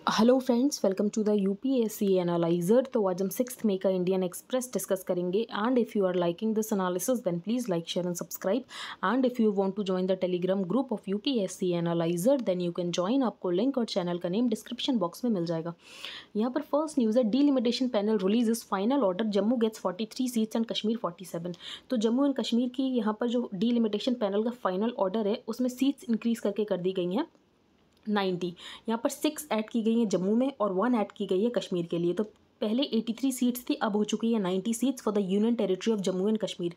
Hello friends, welcome to the UPSC analyser. तो आज हम 6 मई का इंडियन एक्सप्रेस डिस्कस करेंगे। And if you are liking this analysis then please like share and subscribe. And if you want to join the Telegram group of UPSC analyser then you can join. आपको link और channel का name description box में मिल जाएगा। यहाँ पर first news है, delimitation panel releases final order, Jammu gets 43 seats and Kashmir 47। तो जम्मू एंड कश्मीर की यहाँ पर जो डीलिमिटेशन पैनल का फाइनल ऑर्डर है उसमें सीट्स इंक्रीज़ करके कर दी गई हैं 90। यहाँ पर 6 ऐड की गई हैं जम्मू में और 1 ऐड की गई है कश्मीर के लिए। तो पहले 83 सीट्स थी, अब हो चुकी है 90 seats for the union territory of Jammu and Kashmir.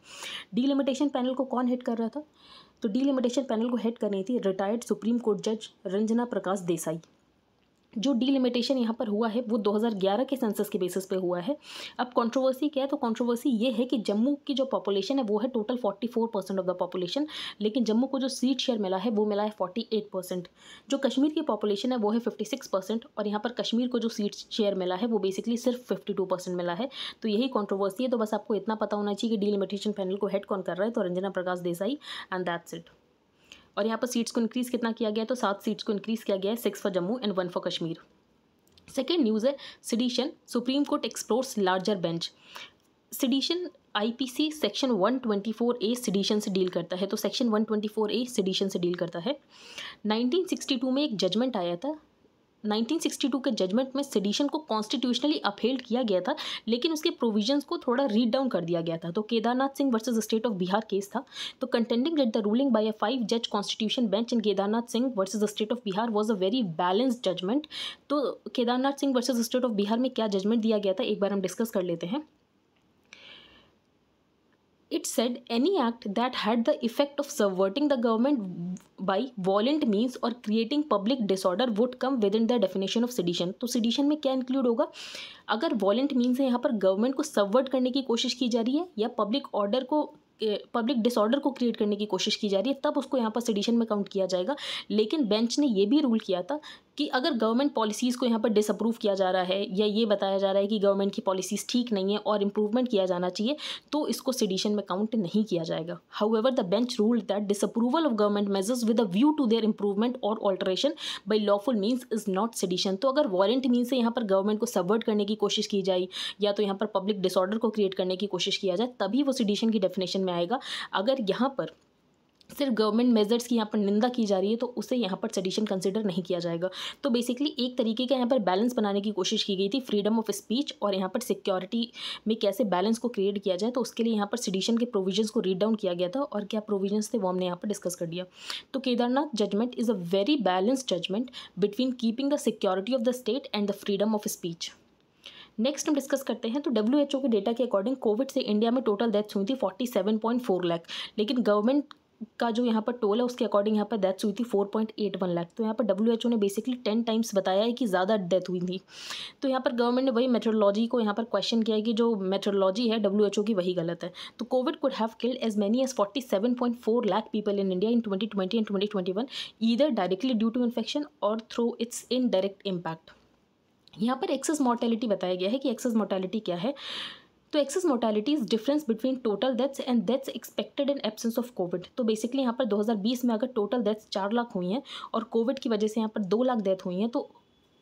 Delimitation panel को कौन हेड कर रहा था? तो डीलिमिटेशन पैनल को हेड कर रही थी रिटायर्ड सुप्रीम कोर्ट जज रंजना प्रकाश देसाई। जो डीलिमिटेशन यहाँ पर हुआ है वो 2011 के सेंसस के बेसिस पे हुआ है। अब कंट्रोवर्सी क्या है? तो कंट्रोवर्सी ये है कि जम्मू की जो पॉपुलेशन है वो है टोटल 44% ऑफ द पॉपुलेशन, लेकिन जम्मू को जो सीट शेयर मिला है वो मिला है 48%। जो कश्मीर की पॉपुलेशन है वो है 56% और यहाँ पर कश्मीर को जो सीट शेयर मिला है वो बेसिकली सिर्फ 52% मिला है। तो यही कंट्रोवर्सी है। तो बस आपको इतना पता होना चाहिए कि डीलिमिटेशन पैनल को हेड कौन कर रहा है, तो Ranjana Prakash Desai, and that's it. और यहाँ पर सीट्स को इंक्रीज़ कितना किया गया है? तो 7 सीट्स को इंक्रीज़ किया गया है, 6 for Jammu and 1 for Kashmir. Second news है, sedition, supreme court explores larger bench. Sedition IPC section 124A sedition से डील करता है। तो सेक्शन 124A सिडिशन से डील करता है। 1962 में एक जजमेंट आया था। 1962 के जजमेंट में सिडिशन को कॉन्स्टिट्यूशनली अपहेल्ड किया गया था, लेकिन उसके प्रोविजंस को थोड़ा रीड डाउन कर दिया गया था। तो Kedarnath Singh versus state of Bihar case था। तो contending that the ruling by a 5 जज constitution bench in Kedarnath Singh versus state of Bihar was a very balanced judgement. तो Kedarnath Singh versus state of Bihar में क्या जजमेंट दिया गया था, एक बार हम डिस्कस कर लेते हैं। It said any act that had the effect of subverting the government by violent means or creating public disorder would come within the definition of sedition। तो sedition में क्या इंक्लूड होगा? अगर violent means है यहाँ पर गवर्नमेंट को subvert करने की कोशिश की जा रही है या पब्लिक डिसऑर्डर को क्रिएट करने की कोशिश की जा रही है, तब उसको यहाँ पर सेडिशन में काउंट किया जाएगा। लेकिन बेंच ने ये भी रूल किया था कि अगर गवर्नमेंट पॉलिसीज़ को यहाँ पर डिसअप्रूव किया जा रहा है या ये बताया जा रहा है कि गवर्नमेंट की पॉलिसीज़ ठीक नहीं है और इम्प्रूवमेंट किया जाना चाहिए, तो इसको सेडिशन में काउंट नहीं किया जाएगा। However the bench ruled that disapproval of government measures with a view to their improvement और alteration by lawful means is not sedition. तो अगर वारंट मीन्स से यहाँ पर गवर्नमेंट को सबवर्ट करने की कोशिश की जाए या तो यहाँ पर पब्लिक डिसऑर्डर को क्रिएट करने की कोशिश किया जाए, तभी वो सेडिशन की डेफिनेशन में आएगा। अगर यहाँ पर सिर्फ गवर्नमेंट मेजर्स की यहाँ पर निंदा की जा रही है तो उसे यहाँ पर सेडिशन कंसिडर नहीं किया जाएगा। तो बेसिकली एक तरीके का यहाँ पर बैलेंस बनाने की कोशिश की गई थी, फ्रीडम ऑफ स्पीच और यहाँ पर सिक्योरिटी में कैसे बैलेंस को क्रिएट किया जाए। तो उसके लिए यहाँ पर सेडिशन के प्रोविजंस को रीड डाउन किया गया था और क्या प्रोविजंस थे वो हमने यहाँ पर डिस्कस कर दिया। तो Kedarnath judgment is a very balanced judgment between keeping the security of the state and the freedom of speech. Next हम डिस्कस करते हैं। तो WHO के डेटा के अकॉर्डिंग कोविड से इंडिया में टोटल डेथ्स हुई थी 47.4 लाख, लेकिन गवर्नमेंट का जो यहाँ पर टोल है उसके अकॉर्डिंग यहाँ पर डेथ्स हुई थी 4.81 लाख। तो यहाँ पर WHO ने बेसिकली 10 टाइम्स बताया है कि ज़्यादा डेथ हुई थी। तो यहाँ पर गवर्नमेंट ने वही मेट्रोलॉजी को यहाँ पर क्वेश्चन किया है कि जो मेट्रोलॉजी है WHO की वही गलत है। तो covid could have killed as many as 47.4 lakh people in India in 2020 and 2021 either directly due to infection और थ्रू इट्स इनडायरेक्ट इम्पैक्ट। यहाँ पर एक्सेस मोर्टेलिटी बताया गया है कि एक्सेस मोर्टेलिटी क्या है। तो excess mortality is difference between total deaths and deaths expected in absence of covid. तो बेसिकली यहाँ पर 2020 में अगर टोटल डेथ्स 4 लाख हुई हैं और कोविड की वजह से यहाँ पर 2 लाख डेथ हुई हैं, तो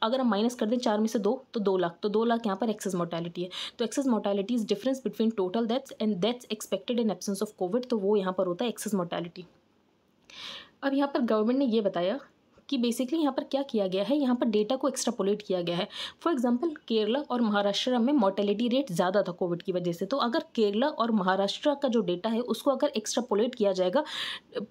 अगर हम माइनस कर दें 4 में से 2 तो 2 लाख, तो 2 लाख यहाँ पर एक्सेस मोर्टेलिटी है। तो excess mortality is difference between total deaths and deaths expected in absence of covid. तो वो यहाँ पर होता है एक्सेस मोर्टेलिटी। अब यहाँ पर गवर्नमेंट ने ये बताया कि बेसिकली यहाँ पर क्या किया गया है, यहाँ पर डेटा को एक्स्ट्रापोलेट किया गया है। फॉर एग्जांपल केरला और महाराष्ट्र में मोर्टेलिटी रेट ज़्यादा था कोविड की वजह से। तो अगर केरला और महाराष्ट्र का जो डेटा है उसको अगर एक्स्ट्रापोलेट किया जाएगा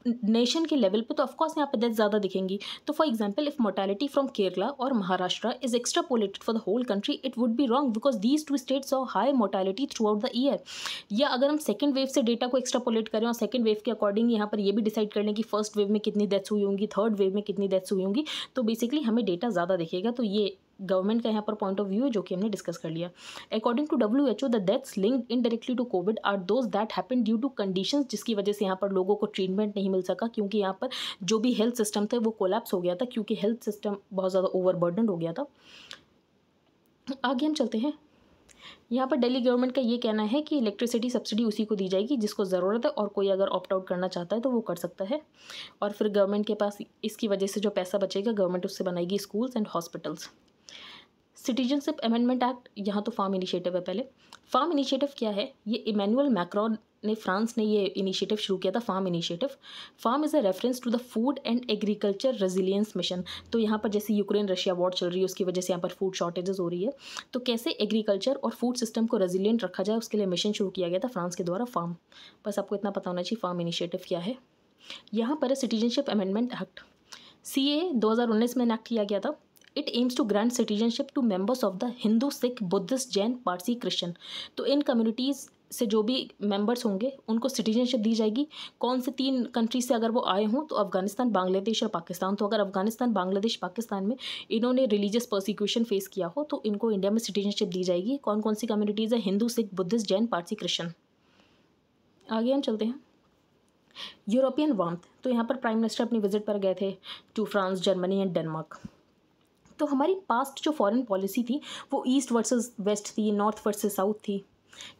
नेशन के लेवल पे, तो ऑफकोर्स यहाँ पर डेथ ज़्यादा दिखेंगी। तो for example if mortality from Kerala और Maharashtra is extrapolated for the whole country, it would be wrong because these 2 states of high mortality throughout the year. या अगर हम सेकेंड वेव से डेटा को एक्स्ट्रापोलेट करें और सेकेंड वेव के according यहाँ पर ये भी डिसाइड कर लें कि फर्स्ट वेव में कितनी डेथ्स हुई होंगी, थर्ड वेव में कितनी डेथ्स हुई होंगी, तो बेसिकली हमें डेटा ज़्यादा दिखेगा। तो ये गवर्नमेंट का यहाँ पर पॉइंट ऑफ व्यू है जो कि हमने डिस्कस कर लिया। According to WHO the deaths linked indirectly to covid are those that happen due to conditions, जिसकी वजह से यहाँ पर लोगों को ट्रीटमेंट नहीं मिल सका क्योंकि यहाँ पर जो भी हेल्थ सिस्टम थे वो कोलैप्स हो गया था क्योंकि हेल्थ सिस्टम बहुत ज़्यादा ओवरबर्डन हो गया था। आगे हम चलते हैं। यहाँ पर दिल्ली गवर्नमेंट का ये कहना है कि इलेक्ट्रिसिटी सब्सिडी उसी को दी जाएगी जिसको ज़रूरत है और कोई अगर ऑप्ट आउट करना चाहता है तो वो कर सकता है। और फिर गवर्नमेंट के पास इसकी वजह से जो पैसा बचेगा गवर्नमेंट उससे बनाएगी schools and hospitals. Citizenship amendment act, यहाँ तो फार्म इनिशिएटिव है। पहले फार्म इनिशिएटिव क्या है, ये इमैनुअल मैक्रोन ने, फ्रांस ने ये इनिशिएटिव शुरू किया था, FARM initiative. FARM is a reference to the food and agriculture resilience mission. तो यहाँ पर जैसे यूक्रेन रशिया वॉर चल रही है, उसकी वजह से यहाँ पर फूड शॉर्टेजेस हो रही है, तो कैसे एग्रीकल्चर और फूड सिस्टम को रेजिलियंट रखा जाए, उसके लिए मिशन शुरू किया गया था फ्रांस के द्वारा, फार्म। बस आपको इतना पता होना चाहिए फार्म इनिशिएटिव क्या है। यहाँ पर सिटीजनशिप अमेंडमेंट एक्ट, CAA 2019 में इनैक्ट किया गया था। It aims to grant citizenship to members of the Hindu, Sikh, Buddhist, Jain, Parsi, Christian. तो इन कम्युनिटीज़ से जो भी मेंबर्स होंगे उनको सिटीजनशिप दी जाएगी। कौन से 3 कंट्रीज से अगर वो आए हों, तो अफगानिस्तान, बांग्लादेश और पाकिस्तान। तो अगर अफगानिस्तान, बांग्लादेश, पाकिस्तान में इन्होंने रिलीजियस परसिक्यूशन फेस किया हो तो इनको इंडिया में सिटीजनशिप दी जाएगी। कौन कौन सी कम्युनिटीज़ है, हिंदू, सिख, बुद्धिस्ट, जैन, पारसी, क्रिश्चियन। आगे हम चलते हैं। यूरोपियन वार्मथ, तो यहाँ पर प्राइम मिनिस्टर अपनी विजिट पर गए थे to France, Germany and Denmark. तो हमारी पास्ट जो फॉरेन पॉलिसी थी वो ईस्ट वर्सेस वेस्ट थी, नॉर्थ वर्सेस साउथ थी।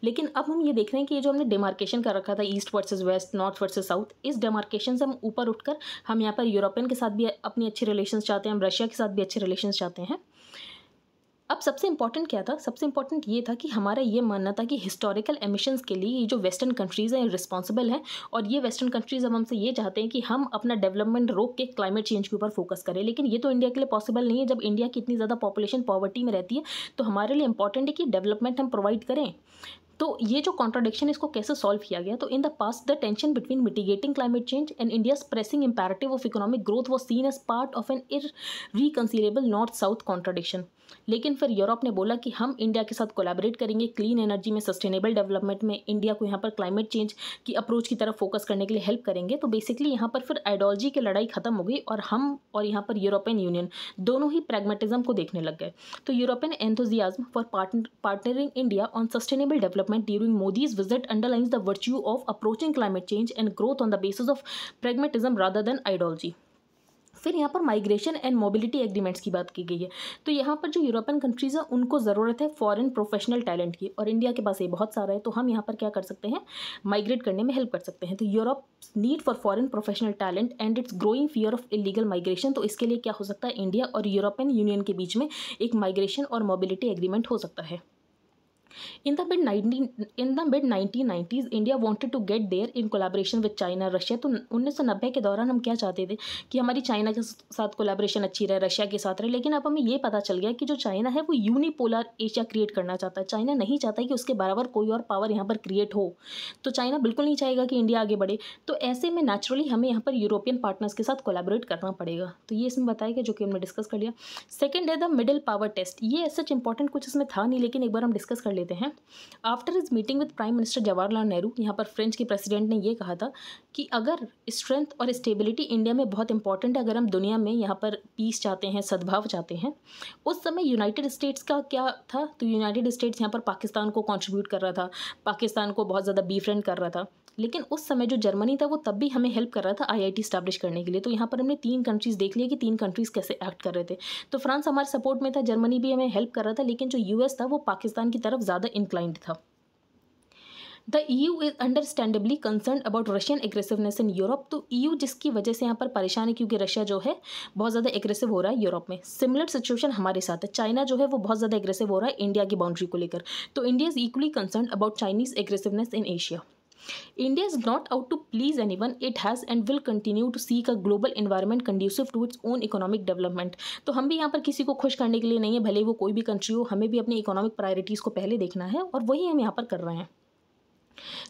लेकिन अब हम ये देख रहे हैं कि ये जो हमने डिमार्केशन कर रखा था, east versus waste, north versus south, इस डिमार्केशन से हम ऊपर उठकर हम यहाँ पर यूरोपियन के साथ भी अपनी अच्छी रिलेशंस चाहते हैं, हम रशिया के साथ भी अच्छे रिलेशंस चाहते हैं। अब सबसे इंपॉर्टेंट क्या था, सबसे इंपॉर्टेंट ये था कि हमारा ये मानना था कि हिस्टोरिकल एमिशंस के लिए ये जो वेस्टर्न कंट्रीज़ हैं रिस्पॉन्सिबल हैं, और ये वेस्टर्न कंट्रीज़ अब हमसे ये चाहते हैं कि हम अपना डेवलपमेंट रोक के क्लाइमेट चेंज के ऊपर फोकस करें। लेकिन ये तो इंडिया के लिए पॉसिबल नहीं है। जब इंडिया की इतनी ज़्यादा पॉपुलेशन पॉवर्टी में रहती है तो हमारे लिए इंपॉर्टेंट है कि डेवलपमेंट हम प्रोवाइड करें। तो ये जो कॉन्ट्राडिक्शन, इसको कैसे सॉल्व किया गया, तो in the past the tension between mitigating climate change and India's pressing imperative of economic growth was seen as part of an irreconcilable north south contradiction. लेकिन फिर यूरोप ने बोला कि हम इंडिया के साथ कोलैबोरेट करेंगे क्लीन एनर्जी में, सस्टेनेबल डेवलपमेंट में, इंडिया को यहाँ पर क्लाइमेट चेंज की अप्रोच की तरफ फोकस करने के लिए हेल्प करेंगे। तो बेसिकली यहाँ पर फिर आइडियोलॉजी की लड़ाई खत्म हो गई और हम और यहाँ पर यूरोपियन यूनियन दोनों ही प्रैग्मेटिज्म को देखने लग गए। तो European enthusiasm for partnering India on sustainable development during Modi's visit underlines the virtue of approaching climate change and growth on the basis of pragmatism rather than ideology. फिर यहाँ पर माइग्रेशन एंड मोबिलिटी एग्रीमेंट्स की बात की गई है। तो यहाँ पर जो यूरोपियन कंट्रीज़ है उनको ज़रूरत है फॉरेन प्रोफेशनल टैलेंट की, और इंडिया के पास ये बहुत सारा है। तो हम यहाँ पर क्या कर सकते हैं, माइग्रेट करने में हेल्प कर सकते हैं। तो Europe need for foreign professional talent and it's growing fear of illegal migration. तो इसके लिए क्या हो सकता है, इंडिया और यूरोपियन यूनियन के बीच में एक माइग्रेशन और मोबिलिटी एग्रीमेंट हो सकता है। In the mid 1990s, India wanted to get there in collaboration with China, Russia। तो 1990 के दौरान हम क्या चाहते थे कि हमारी चाइना के साथ कोलैबोरेशन अच्छी रहे, रशिया के साथ रहे। लेकिन अब हमें ये पता चल गया कि जो चाइना है वो यूनिपोलर एशिया क्रिएट करना चाहता है। चाइना नहीं चाहता है कि उसके बराबर कोई और पावर यहाँ पर क्रिएट हो। तो चाइना बिल्कुल नहीं चाहेगा कि इंडिया आगे बढ़े। तो ऐसे में नेचुरली हमें यहाँ पर यूरोपियन पार्टनर्स के साथ कोलैबोरेट करना पड़ेगा। तो ये इसमें बताया गया, जो कि हमने डिस्कस कर लिया। सेकेंड है द मिडिल पावर टेस्ट। ये सच इंपॉर्टेंट कुछ इसमें था नहीं, लेकिन एक बार हम डिस्कस कर लेते हैं। After his meeting with prime minister Jawaharlal Nehru, यहाँ पर फ्रेंच के प्रेसिडेंट ने ये कहा था कि अगर स्ट्रेंथ और स्टेबिलिटी इंडिया में बहुत इंपॉर्टेंट है, अगर हम दुनिया में यहाँ पर पीस चाहते हैं, सद्भाव चाहते हैं। उस समय यूनाइटेड स्टेट्स का क्या था, तो यूनाइटेड स्टेट्स यहाँ पर पाकिस्तान को कंट्रीब्यूट कर रहा था, पाकिस्तान को बहुत ज़्यादा बीफ्रेंड कर रहा था। लेकिन उस समय जो जर्मनी था वो तब भी हमें हेल्प कर रहा था IIT स्टैब्लिश करने के लिए। तो यहाँ पर हमने 3 कंट्रीज़ देख लिया कि 3 कंट्रीज़ कैसे एक्ट कर रहे थे। तो फ्रांस हमारे सपोर्ट में था, जर्मनी भी हमें हेल्प कर रहा था, लेकिन जो US था वो पाकिस्तान की तरफ ज़्यादा इंक्लाइंड था। The EU is understandably concern about Russian aggressiveness in Europe. तो EU जिसकी वजह से यहाँ पर परेशान है, क्योंकि रशिया जो है बहुत ज़्यादा एग्रेसिव हो रहा है यूरोप में। सिमिलर सिचुएशन हमारे साथ है, चाइना जो है वो बहुत ज़्यादा एग्रेसिव हो रहा है इंडिया की बाउंड्री को लेकर। तो India is equally concern about Chinese aggressiveness in Asia. India is not out to please anyone. It has and will continue to seek a global environment conducive to its own economic development। तो हम भी यहाँ पर किसी को खुश करने के लिए नहीं है, भले वो कोई भी कंट्री हो, हमें भी अपनी इकोनॉमिक प्रायोरिटीज़ को पहले देखना है, और वही हम यहाँ पर कर रहे हैं।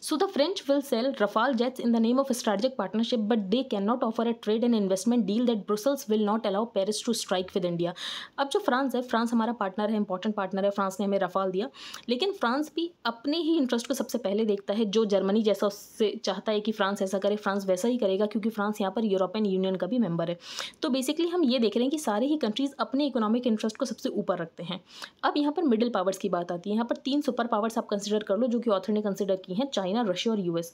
So the French will sell Rafale jets in the name of a strategic partnership, but they cannot offer a trade and investment deal that Brussels will not allow Paris to strike with India। अब जो France है, France हमारा partner है, important partner है, France ने हमें Rafale दिया, लेकिन फ्रांस भी अपने ही इंटरेस्ट को सबसे पहले देखता है। जो जर्मनी जैसा उससे चाहता है कि फ्रांस ऐसा करे, फ्रांस वैसा ही करेगा, क्योंकि फ्रांस यहाँ पर यूरोपियन यूनियन का भी मेंबर है। तो बेसिकली हम ये देख रहे हैं कि सारे ही कंट्रीज़ अपने इकोनॉमिक इंटरेस्ट को सबसे ऊपर रखते हैं। अब यहाँ पर मिडिल पावर्स की बात आती है। यहाँ पर 3 सुपर पावर्स आप कंसिडर कर लो, जो कि ऑथर ने कंसिडर की हैं, चाइना, रशिया और US।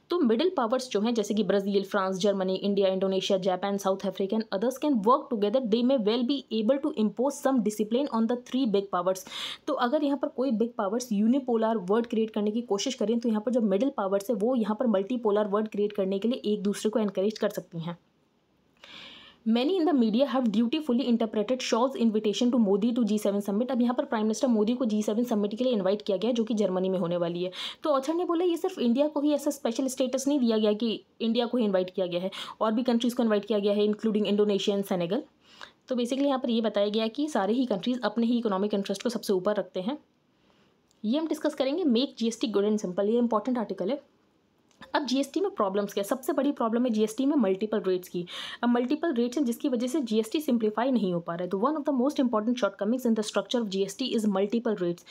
तो मिडिल पावर्स जो हैं, जैसे कि Brazil, France, Germany, India, Indonesia, Japan, South Africa and others can work together. They may well be able to impose some discipline on the 3 big powers. तो अगर यहाँ पर कोई big powers unipolar world create करने की कोशिश करें, तो यहाँ पर जो मिडिल पावर्स है वो यहाँ पर मल्टीपोलर वर्ल्ड क्रिएट करने के लिए एक दूसरे को एनकरेज कर सकती हैं। Many in the media have dutifully interpreted शॉज invitation to Modi to G7 summit. अब यहाँ पर प्राइम मिनिस्टर मोदी को G7 समिट के लिए इन्वाइट किया गया जो कि जर्मनी में होने वाली है। तो ऑथर ने बोला ये सिर्फ इंडिया को ही ऐसा स्पेशल स्टेटस नहीं दिया गया कि इंडिया को ही इन्वाइट किया गया है, और भी कंट्रीज़ को इन्वाइट किया गया है इंक्लूडिंग इंडोनेशिया एंड सेनेगल। तो बेसिकली यहाँ पर ये बताया गया कि सारे ही कंट्रीज़ अपने ही इकोनॉमिक इंटरेस्ट को सबसे ऊपर रखते हैं। ये हम डिस्कस करेंगे make GST good and simple, ये इंपॉर्टेंट आर्टिकल है। अब GST में प्रॉब्लम्स क्या, सबसे बड़ी प्रॉब्लम है GST में मल्टीपल रेट्स की। अब मल्टीपल रेट्स हैं जिसकी वजह से GST सिंप्लीफाई नहीं हो पा रहा है। तो one of the most important shortcomings in the structure of GST is multiple rates.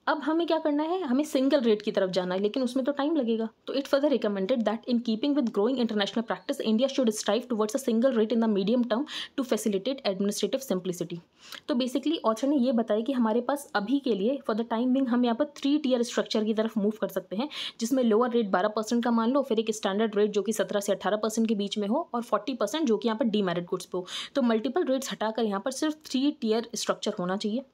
अब हमें क्या करना है, हमें सिंगल रेट की तरफ जाना है, लेकिन उसमें तो टाइम लगेगा। तो it further recommended that in keeping with growing international practice India should strive towards a single rate in the medium term to facilitate administrative simplicity. तो बेसिकली ऑथर ने ये बताया कि हमारे पास अभी के लिए फॉर द टाइम बिंग हम यहाँ पर 3 टियर स्ट्रक्चर की तरफ मूव कर सकते हैं, जिसमें लोअर रेट 12% का मान लो, फिर एक स्टैंडर्ड रेट जो कि 17 से 18% के बीच में हो, और 40% जो कि यहाँ पर डीमेरिट गुड्स पे हो। तो मल्टीपल रेट्स हटाकर यहाँ पर सिर्फ 3 टियर स्ट्रक्चर होना चाहिए।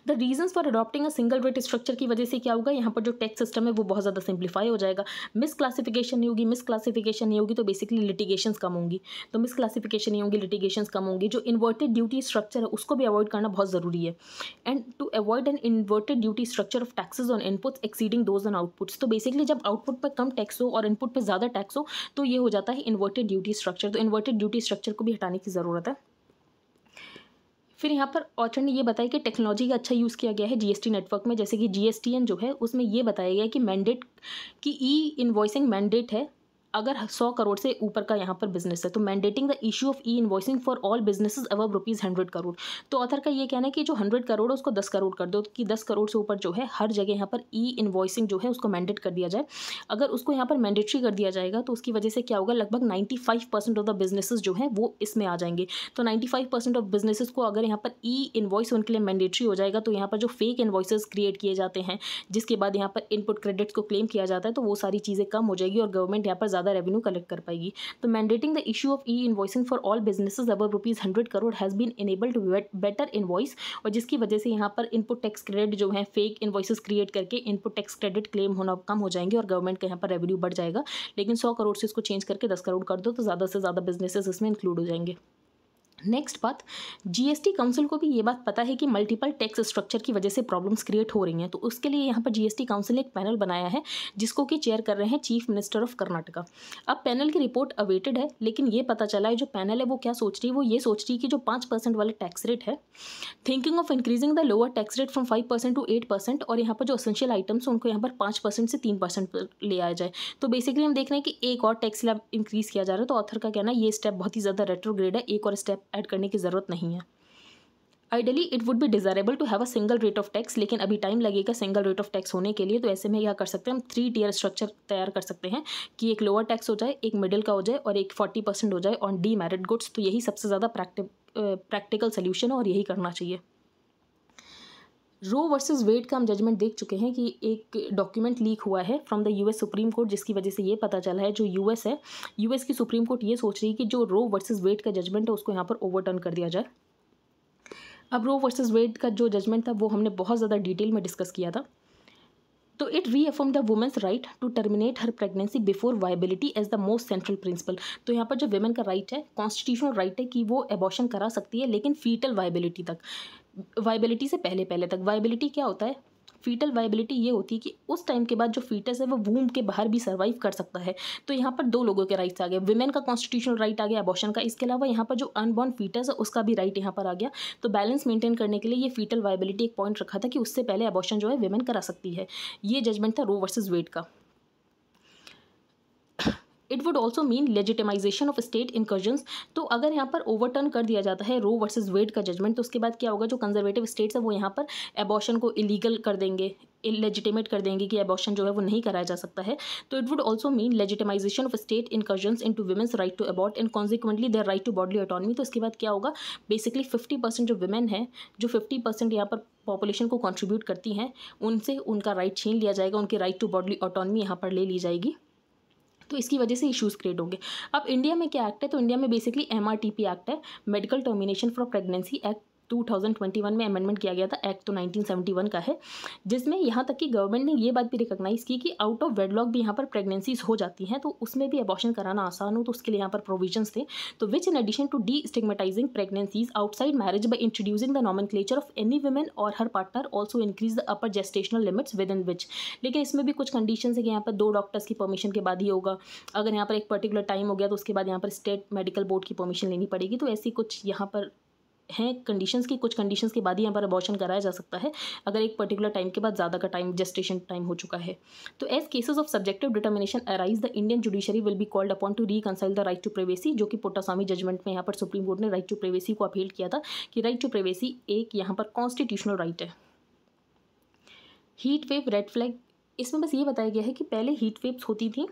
The reasons for adopting a single rate structure की वजह से क्या होगा, यहाँ पर जो टैक्स सिस्टम है वो बहुत ज़्यादा सिंप्लीफाई हो जाएगा। मिस क्लासिफिकेशन नहीं होगी तो बेसिकली लिटिगेशंस कम होंगी। तो मिस क्लासिफिकेशन नहीं होगी, लिटिगेशंस कम होंगी। जो इन्वर्टेड ड्यूटी स्ट्रक्चर है उसको भी अवॉइड करना बहुत ज़रूरी है। And to avoid an inverted duty structure of taxes on inputs exceeding those on outputs. तो बेसिकली जब आउटपुट पर कम टैक्स हो और इनपुट पर ज़्यादा टैक्स हो तो ये हो जाता है इन्वर्टेड ड्यूटी स्ट्रक्चर। तो इन्वर्टेड ड्यूटी स्ट्रक्चर को भी हटाने की ज़रूरत है। फिर यहाँ पर ऑथर ने ये बताया कि टेक्नोलॉजी का अच्छा यूज़ किया गया है GST नेटवर्क में, जैसे कि GSTN जो है उसमें ये बताया गया है कि मैंडेट की ई-इन्वॉइसिंग मैंडेट है अगर 100 करोड़ से ऊपर का यहाँ पर बिजनेस है। तो mandating the issue of e-invoicing for all businesses above ₹100 crore. तो ऑथर का ये कहना है कि जो 100 करोड़ है उसको 10 करोड़ कर दो, कि 10 करोड़ से ऊपर जो है हर जगह यहाँ पर ई-इन्वॉइसिंग जो है उसको मैंडेट कर दिया जाए। अगर उसको यहाँ पर मैंडेटरी कर दिया जाएगा तो उसकी वजह से क्या होगा, लगभग 95% ऑफ द बिजनेसेस जो हैं वो इसमें आ जाएंगे। तो 95% ऑफ बिजनेसेस को अगर यहाँ पर ई-इन्वॉइस उनके लिए मैंडेटरी हो जाएगा तो यहाँ पर जो फेक इन्वॉइसेस क्रिएट किए जाते हैं जिसके बाद यहाँ पर इनपुट क्रेडिट्स को क्लेम किया जाता है, तो वो सारी चीज़ें कम हो जाएगी और गवर्नमेंट यहाँ पर ज़्यादा रेवेन्यू कलेक्ट कर पाएगी। तो mandating the issue of e-invoicing for all businesses above ₹100 crore has been enabled to better invoice, और जिसकी वजह से यहाँ पर इनपुट टैक्स क्रेडिट जो है फेक इन्वॉइसेस क्रिएट करके इनपुट टैक्स क्रेडिट क्लेम होना कम हो जाएंगे और गवर्नमेंट का यहाँ पर रेवेन्यू बढ़ जाएगा। लेकिन 100 करोड़ से इसको चेंज करके 10 करोड़ कर दो तो ज़्यादा से ज़्यादा बिजनेसेस इसमें इंक्लूड हो जाएंगे। नेक्स्ट बात, GST काउंसिल को भी ये बात पता है कि मल्टीपल टैक्स स्ट्रक्चर की वजह से प्रॉब्लम्स क्रिएट हो रही हैं। तो उसके लिए यहाँ पर GST काउंसिल ने एक पैनल बनाया है जिसको कि चेयर कर रहे हैं चीफ मिनिस्टर ऑफ कर्नाटका। अब पैनल की रिपोर्ट अवेटेड है, लेकिन ये पता चला है जो पैनल है वो क्या सोच रही है, वो ये सोच रही है कि जो 5% वाले टैक्स रेट है, thinking of increasing the lower tax rate from 5% to 8%, और यहाँ पर जो एसेंशियल आइटम्स हैं उनको यहाँ पर 5% से 3% पर ले आया जाए। तो बेसिकली हम देख रहे हैं कि एक और टैक्स स्लैब इंक्रीज़ किया जा रहा है। तो ऑथर का कहना है ये स्टेप बहुत ही ज़्यादा रेट्रोग्रेड है, एक और स्टेप ऐड करने की ज़रूरत नहीं है। Ideally it would be desirable to have a single rate of tax, लेकिन अभी टाइम लगेगा सिंगल रेट ऑफ टैक्स होने के लिए। तो ऐसे में क्या कर सकते हैं, हम 3 टियर स्ट्रक्चर तैयार कर सकते हैं कि एक लोअर टैक्स हो जाए, एक मिडिल का हो जाए और एक 40% हो जाए ऑन डीमेरिट गुड्स। तो यही सबसे ज़्यादा प्रैक्टिकल सोल्यूशन है और यही करना चाहिए। रो वर्सेस वेड का हम जजमेंट देख चुके हैं कि एक डॉक्यूमेंट लीक हुआ है from the US supreme court, जिसकी वजह से ये पता चला है जो US है, US की सुप्रीम कोर्ट ये सोच रही है कि जो रो वर्सेस वेड का जजमेंट है उसको यहाँ पर ओवरटर्न कर दिया जाए। अब रो वर्सेस वेड का जो जजमेंट था वो हमने बहुत ज़्यादा डिटेल में डिस्कस किया था। तो it reaffirm the women's right to terminate her pregnancy before viability as the most central principle. तो यहाँ पर जो वुमेन का राइट है, कॉन्स्टिट्यूशनल राइट है कि वो एबॉर्शन करा सकती है, लेकिन फीटल वायबिलिटी तक, वायबिलिटी से पहले तक। वायबिलिटी क्या होता है, फीटल वायबिलिटी ये होती है कि उस टाइम के बाद जो फीटस है वो वूम के बाहर भी सर्वाइव कर सकता है। तो यहाँ पर 2 लोगों के राइट्स आ गए, विमेन का कॉन्स्टिट्यूशनल राइट आ गया अबॉर्शन का, इसके अलावा यहाँ पर जो अनबॉर्न फीटस है उसका भी राइट यहाँ पर आ गया। तो बैलेंस मेंटेन करने के लिए ये फीटल वायबिलिटी एक पॉइंट रखा था कि उससे पहले अबॉर्शन जो है विमेन करा सकती है। ये जजमेंट था रो वर्सेस वेड का। It would also mean legitimisation of state इंकर्जन्स। तो अगर यहाँ पर ओवरटर्न कर दिया जाता है रो वर्सेस वेड का जजमेंट, तो उसके बाद क्या होगा, जो कंजर्वेटिव स्टेट्स है वो यहाँ पर एबॉर्शन को इलीगल कर देंगे, इलेजिटिमेट कर देंगे कि एबॉर्शन जो है वो नहीं कराया जा सकता है। तो it would also mean legitimisation of state incursions into women's right to abort and consequently their right to bodily autonomy. तो इसके बाद क्या होगा, बेसिकली 50% जो वुमेन है, जो 50% यहाँ पर पॉपुलेशन को कंट्रीब्यूट करती हैं, उनसे उनका राइट छीन लिया जाएगा, उनकी राइट टू बॉडली ऑटोनॉमी यहाँ पर ले ली जाएगी। तो इसकी वजह से इश्यूज़ क्रिएट होंगे। अब इंडिया में क्या एक्ट है, तो इंडिया में बेसिकली MRTP एक्ट है, medical termination for pregnancy act 2021 में अमेंडमेंट किया गया था, एक्ट तो 1971 का है, जिसमें यहाँ तक कि गवर्नमेंट ने ये बात भी रिकॉग्नाइज की कि आउट ऑफ वेडलॉक भी यहाँ पर प्रेगनेंसीज हो जाती हैं, तो उसमें भी अबॉर्शन कराना आसान हो, तो उसके लिए यहाँ पर प्रोविजंस थे। तो which in addition to destigmatizing pregnancies outside marriage by introducing the nomenclature of any women और her partner also increase the upper gestational limits within which. लेकिन इसमें भी कुछ कंडीशन है कि यहाँ पर 2 डॉक्टर्स की परमिशन के बाद ही होगा। अगर यहाँ पर एक पर्टिकुलर टाइम हो गया तो उसके बाद यहाँ पर स्टेट मेडिकल बोर्ड की परमिशन लेनी पड़ेगी। तो ऐसी कुछ यहाँ पर हैं कंडीशंस की, कुछ कंडीशंस के बाद ही यहाँ पर अबॉर्शन कराया जा सकता है अगर एक पर्टिकुलर टाइम के बाद ज़्यादा का टाइम जेस्टेशन टाइम हो चुका है। तो as cases of subjective determination arise the Indian judiciary will be called upon to reconcile the right to privacy, जो कि पोटास्वामी जजमेंट में यहाँ पर सुप्रीम कोर्ट ने राइट टू प्राइवेसी को अपील किया था कि राइट टू प्राइवेसी एक यहाँ पर कॉन्स्टिट्यूशनल राइट है। हीट वेव, रेड फ्लैग, इसमें बस ये बताया गया है कि पहले हीट वेव्स होती थी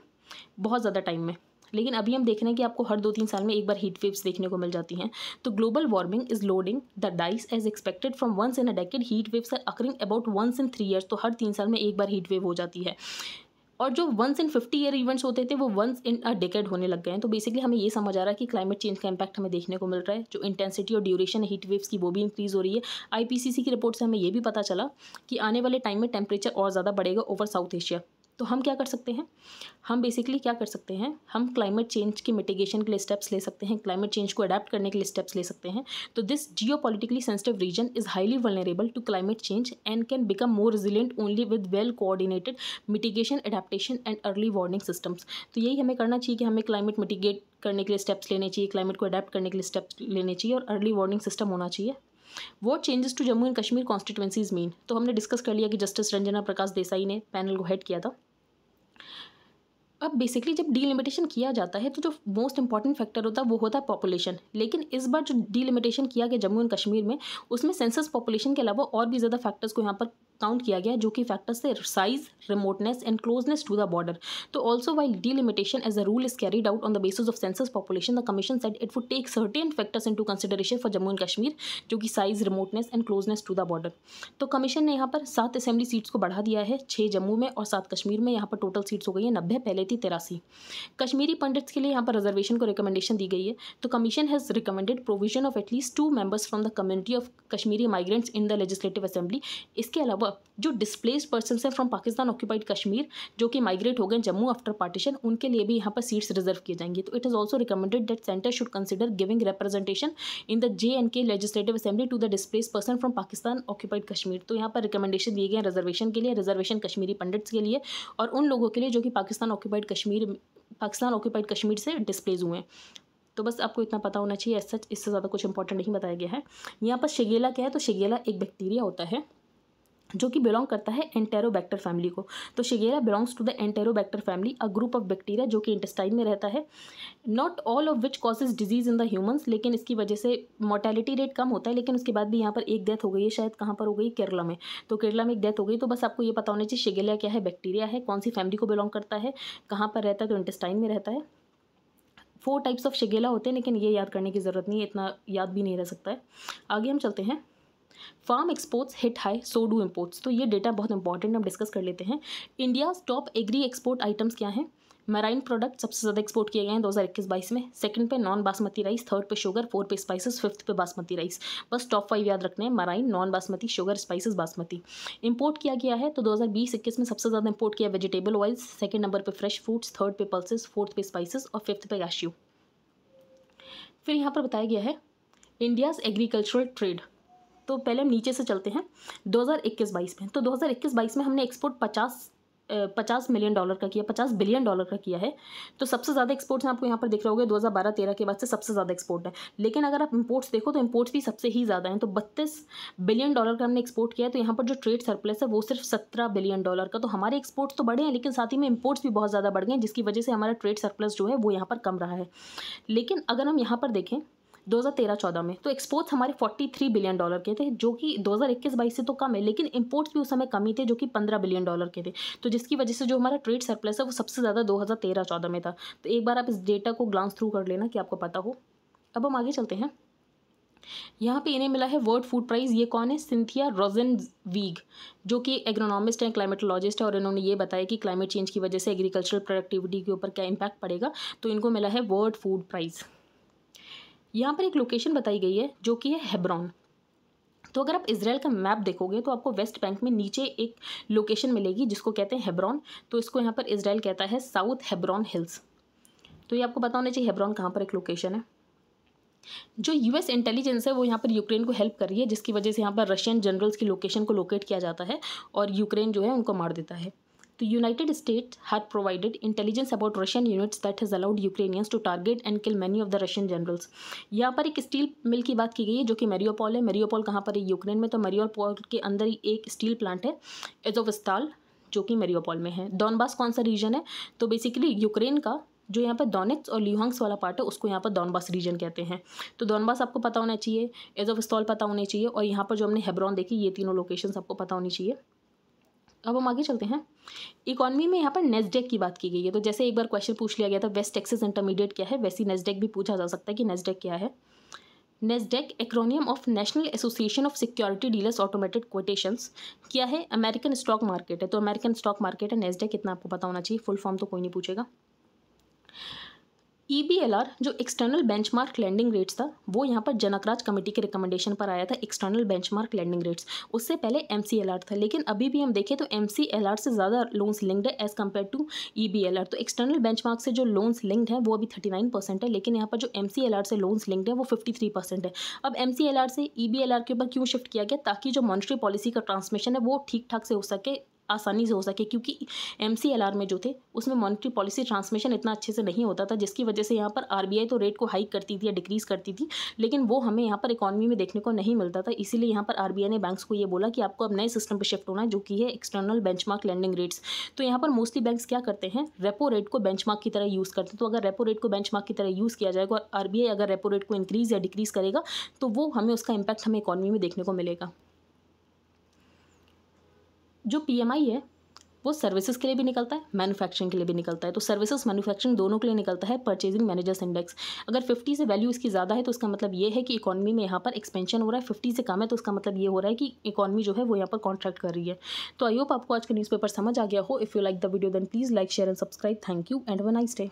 बहुत ज़्यादा टाइम में, लेकिन अभी हम देख रहे हैं कि आपको हर 2-3 साल में एक बार हीट वेव्स देखने को मिल जाती हैं। तो global warming is loading the dice as expected from once in a decade, heat waves are occurring about once in 3 years, तो हर 3 साल में एक बार हीट वेव हो जाती है। और जो वंस इन 50 ईयर इवेंट्स होते थे वो वंस इन अ डेकेड होने लग गए हैं। तो बेसिकली हमें ये समझ आ रहा है कि क्लाइमेट चेंज का इंपैक्ट हमें देखने को मिल रहा है। जो इंटेंसिटी और ड्यूरेशन है हीट वेव्स की वो भी इंक्रीज़ हो रही है। IPCC की रिपोर्ट से हमें ये भी पता चला कि आने वाले टाइम में टेम्परेचर और ज़्यादा बढ़ेगा ओवर साउथ एशिया। तो हम क्या कर सकते हैं, हम बेसिकली क्या कर सकते हैं, हम क्लाइमेट चेंज की मिटिगेशन के लिए स्टेप्स ले सकते हैं, क्लाइमेट चेंज को अडेप्ट करने के लिए स्टेप्स ले सकते हैं। तो this geopolitically sensitive region is highly vulnerable to climate change and can become more resilient only with well coordinated mitigation, adaptation and early warning systems. तो यही हमें करना चाहिए कि हमें क्लाइमेट मिटिगेट करने के लिए स्टेप्स लेने चाहिए, क्लाइमेट को अडेप्ट करने के लिए स्टेप्स लेने चाहिए और अर्ली वार्निंग सिस्टम होना चाहिए। What changes to Jammu and Kashmir constituencies mean, तो हमने डिस्कस कर लिया कि जस्टिस रंजना प्रकाश देसाई ने पैनल को हेड किया था। अब बेसिकली जब डीलिमिटेशन किया जाता है तो जो मोस्ट इंपॉर्टेंट फैक्टर होता है वो होता है पॉपुलेशन। लेकिन इस बार जो डीलिमिटेशन किया गया जम्मू एंड कश्मीर में, उसमें सेंसस पॉपुलेशन के अलावा और भी ज़्यादा फैक्टर्स को यहाँ पर काउंट किया गया, जो कि फैक्टर्स थे size, remoteness and closeness to the border. तो also while delimitation as a rule is carried out on the basis of census population, the commission said it would take certain factors into consideration for Jammu and Kashmir, जो कि size, remoteness and closeness to the border. तो commission ने यहाँ पर 7 assembly seats को बढ़ा दिया है, 6 जम्मू में और 7 कश्मीर में। यहाँ पर टोटल सीट्स हो गई है 90, पहले थी 83। कश्मीरी पंडित्स के लिए यहाँ पर रिजर्वेशन को रिकमेंडेशन दी गई है। तो commission has recommended provision of at least 2 members from the community of Kashmiri migrants in the legislative assembly. इसके अलावा जो डिस्प्लेस्ड पर्सन्स हैं फ्रॉम पाकिस्तान ऑक्यूपाइड कश्मीर, जो कि माइग्रेट हो गए जम्मू आफ्टर पार्टीशन, उनके लिए भी यहाँ पर सीट्स रिजर्व किए जाएंगे। तो it is also recommended that centre should consider giving representation in the J&K legislative assembly to the displaced person from Pakistan occupied Kashmir. तो यहाँ पर रिकमेंडेशन दिए गए रिजर्वेशन के लिए, रिजर्वेशन कश्मीरी पंडित्स के लिए और उन लोगों के लिए जो कि पाकिस्तान ऑक्यूपाइड कश्मीर से डिस्प्लेज हुए हैं। तो बस आपको इतना पता होना चाहिए, सच इससे ज़्यादा कुछ इंपॉर्टेंट नहीं बताया गया है। यहाँ पर शिगेला क्या है, तो शिगेला एक बैक्टीरिया होता है जो कि बिलोंग करता है एंटेरोबैक्टर फैमिली को। तो Shigella belongs to the enterobacter family, a group of bacteria जो कि इंटेस्टाइन में रहता है। Not all of which causes disease in the humans, लेकिन इसकी वजह से मोर्टेलिटी रेट कम होता है। लेकिन उसके बाद भी यहाँ पर एक डेथ हो गई है, शायद कहाँ पर हो गई, केरला में। तो केरला में एक डेथ हो गई। तो बस आपको ये पता होना चाहिए शिगेला क्या है, बैक्टीरिया है, कौन सी फैमिली को बिलोंग करता है, कहाँ पर रहता है, तो इंटेस्टाइन में रहता है। 4 टाइप्स ऑफ शिगेला होते हैं, लेकिन ये याद करने की ज़रूरत नहीं है, इतना याद भी नहीं रह सकता है। आगे हम चलते हैं। Farm exports hit high, so do imports. तो ये डेटा बहुत इंपॉर्टेंट, हम डिस्कस कर लेते हैं। India top agree export items क्या हैं। मैराइन प्रोडक्ट सबसे ज़्यादा एक्सपोर्ट किए गए हैं 2021-22 में। सेकंड पे नॉन बासमती राइस, थर्ड पे शुगर, 4 पे स्पाइसेस, 5th पे बासमती राइस। बस टॉप 5 याद रखने हैं, marine, non basmati, sugar, spices, basmati. Import किया गया है तो 2020-21 में सबसे ज़्यादा इंपोर्ट किया वेजिटेबल ऑयल्स, सेकंड नंबर पे फ्रेश फ्रूट्स, थर्ड पे पल्सेस, 4th पे स्पाइसेस और 5th पे कैश्यू। फिर यहाँ पर बताया गया है इंडियाज़ एग्रीकल्चरल ट्रेड। तो पहले हम नीचे से चलते हैं 2021-22 में। तो 2021-22 में हमने एक्सपोर्ट 50 मिलियन डॉलर का किया, 50 बिलियन डॉलर का किया है। तो सबसे ज़्यादा एक्सपोर्ट्स आपको यहाँ पर दिख रहे होंगे 2012-13 के बाद से सबसे ज़्यादा एक्सपोर्ट है। लेकिन अगर आप इंपोर्ट्स देखो तो इंपोर्ट्स भी सबसे ही ज़्यादा हैं। तो 32 बिलियन डॉलर का हमने एक्सपोर्ट किया है। तो यहाँ पर जो ट्रेड सरप्लस है वो सिर्फ 17 बिलियन डॉलर का। तो हमारे एक्सपोर्ट्स तो बढ़े हैं, लेकिन साथ ही में इंपोर्ट्स भी बहुत ज़्यादा बढ़ गए हैं, जिसकी वजह से हमारा ट्रेड सरप्लस जो है वो यहाँ पर कम रहा है। लेकिन अगर हम यहाँ पर देखें 2013-14 में तो एक्सपोर्ट्स हमारे 43 बिलियन डॉलर के थे, जो कि 2021-22 से तो कम है, लेकिन इंपोर्ट्स भी उस समय कम ही थे, जो कि 15 बिलियन डॉलर के थे। तो जिसकी वजह से जो हमारा ट्रेड सरप्लस है वो सबसे ज़्यादा 2013-14 में था। तो एक बार आप इस डेटा को ग्लांस थ्रू कर लेना कि आपको पता हो। अब हम आगे चलते हैं। यहाँ पे इन्हें मिला है वर्ल्ड फूड प्राइज़। ये कौन है, सिंथिया रोजेनवीग, जो कि एग्रोनॉमिस्ट हैं, क्लाइमेटोलॉजिस्ट है, और इन्होंने ये बताया कि क्लाइमेट चेंज की वजह से एग्रीकल्चरल प्रोडक्टिविटी के ऊपर क्या इम्पैक्ट पड़ेगा। तो इनको मिला है वर्ल्ड फूड प्राइज़। यहाँ पर एक लोकेशन बताई गई है जो कि है हेब्रॉन। तो अगर आप इसराइल का मैप देखोगे तो आपको वेस्ट बैंक में नीचे एक लोकेशन मिलेगी जिसको कहते हैं हेब्रॉन। तो इसको यहाँ पर इसराइल कहता है साउथ हेब्रॉन हिल्स। तो ये आपको पता होना चाहिए हेब्रॉन कहाँ पर एक लोकेशन है। जो यूएस इंटेलिजेंस है वो यहाँ पर यूक्रेन को हेल्प कर रही है, जिसकी वजह से यहाँ पर रशियन जनरल्स की लोकेशन को लोकेट किया जाता है और यूक्रेन जो है उनको मार देता है। तो United States had provided intelligence about Russian units that has allowed Ukrainians to target and kill many of the Russian generals. यहाँ पर एक स्टील मिल की बात की गई है जो कि मेरियोपोल है। मेरियोपोल कहाँ पर है? यूक्रेन में। तो मेरियोपोल के अंदर ही एक स्टील प्लांट है एज़ोवस्ताल जो कि मेरियोपोल में है। डॉनबास कौन सा रीजन है? तो बेसिकली यूक्रेन का जो यहाँ पर डोनेट्स और ल्यूहांक्स वाला पार्ट है उसको यहाँ पर डॉनबास रीजन कहते हैं। तो डॉनबास आपको पता होना चाहिए, एज़ोवस्ताल पता होने चाहिए, और यहाँ पर जो हमने हेब्रॉन देखी ये तीनों लोकेशंस आपको पता होनी चाहिए। अब हम आगे चलते हैं। इकोनॉमी में यहाँ पर नेस्डेक की बात की गई है। तो जैसे एक बार क्वेश्चन पूछ लिया गया था वेस्ट टेक्सास इंटरमीडिएट क्या है, वैसी नेस्डेक भी पूछा जा सकता है कि नेस्डेक क्या है। NASDAQ acronym of national association of securities dealers automated quotations क्या है? अमेरिकन स्टॉक मार्केट है। तो अमेरिकन स्टॉक मार्केट है नेस्डेक, इतना आपको पता होना चाहिए। फुल फॉर्म तो कोई नहीं पूछेगा। EBLR जो एक्सटर्नल बेंचमार्क लैंडिंग रेट्स था वो यहाँ पर जनकराज कमेटी के रिकमेंडेशन पर आया था, एक्सटर्नल बेंचमार्क लैंडिंग रेट्स। उससे पहले MCLR था, लेकिन अभी भी हम देखें तो MCLR से ज़्यादा लोन्स लिंक्ड है एज़ कम्पेयर टू EBLR। तो एक्सटर्नल बेंचमार्क से जो लोन्स लिंक्ड है वो अभी 39% है, लेकिन यहाँ पर जो MCLR से लोन्स लिंक्ड है वो 53% है। अब MCLR से EBLR के ऊपर क्यों शिफ्ट किया गया? ताकि जो मॉनेटरी पॉलिसी का ट्रांसमिशन है वो ठीक ठाक से हो सके, आसानी से हो सके, क्योंकि MCLR में जो थे उसमें मॉनेटरी पॉलिसी ट्रांसमिशन इतना अच्छे से नहीं होता था, जिसकी वजह से यहाँ पर RBI तो रेट को हाइक करती थी या डिक्रीज़ करती थी, लेकिन वो हमें यहाँ पर इकॉनमी में देखने को नहीं मिलता था। इसीलिए यहाँ पर RBI ने बैंक्स को ये बोला कि आपको अब नए सिस्टम पर शिफ्ट होना है जो कि है एक्सटर्नल बेंचमार्क लैंडिंग रेट्स। तो यहाँ पर मोस्टली बैंक्स क्या करते हैं, रेपो रेट को बेंचमार्क की तरह यूज़ करते हैं। तो अगर रेपो रेट को बेंचमार्क की तरह यूज़ किया जाएगा और RBI अगर रेपो रेट को इंक्रीज़ या डिक्रीज़ करेगा तो वो हमें उसका इम्पैक्ट हमें इकॉनमी में देखने को मिलेगा। जो PMI है वो सर्विसेज के लिए भी निकलता है, मैन्युफैक्चरिंग के लिए भी निकलता है। तो सर्विसेज मैन्युफैक्चरिंग दोनों के लिए निकलता है परचेजिंग मैनेजर्स इंडेक्स। अगर 50 से वैल्यू इसकी ज़्यादा है तो उसका मतलब ये है कि इकॉनमी में यहाँ पर एक्सपेंशन हो रहा है, 50 से कम है तो उसका मतलब ये हो रहा है कि इकॉनमी जो है वो यहाँ पर कॉन्ट्रैक्ट कर रही है। तो आई होप आपको आज का न्यूज़पेपर समझ आ गया हो। If you like the video then please like share and subscribe. Thank you and have a nice day.